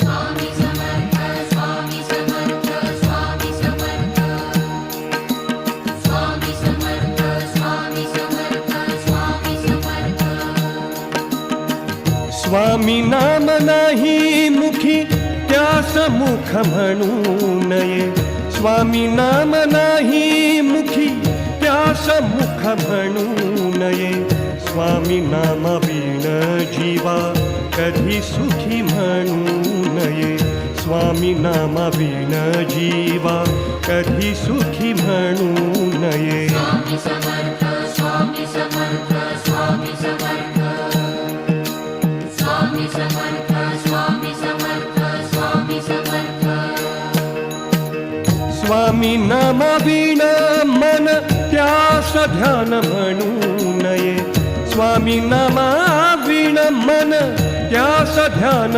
स्वामी समर्थ स्वामी समर्थ स्वामी समर्थ स्वामी समर्थ स्वामी समर्थ स्वामी समर्थ स्वामी नाम नाही मुखी त्यास मुख म्हणू नये स्वामी नाम नाही मुखी त्यास मुख म्हणू नये स्वामी नाम बिन जीवा कधी सुखी म्हणू नये स्वामी नाम बिन जीवा कधी सुखी म्हणू नये स्वामी समर्थ स्वामी समर्थ स्वामी समर्थ स्वामी समर्थ स्वामी समर्थ स्वामी समर्थ स्वामी नाम बिन मन त्यास ध्यान म्हणू नये स्वामी नामा बिन मन त्यास ध्यान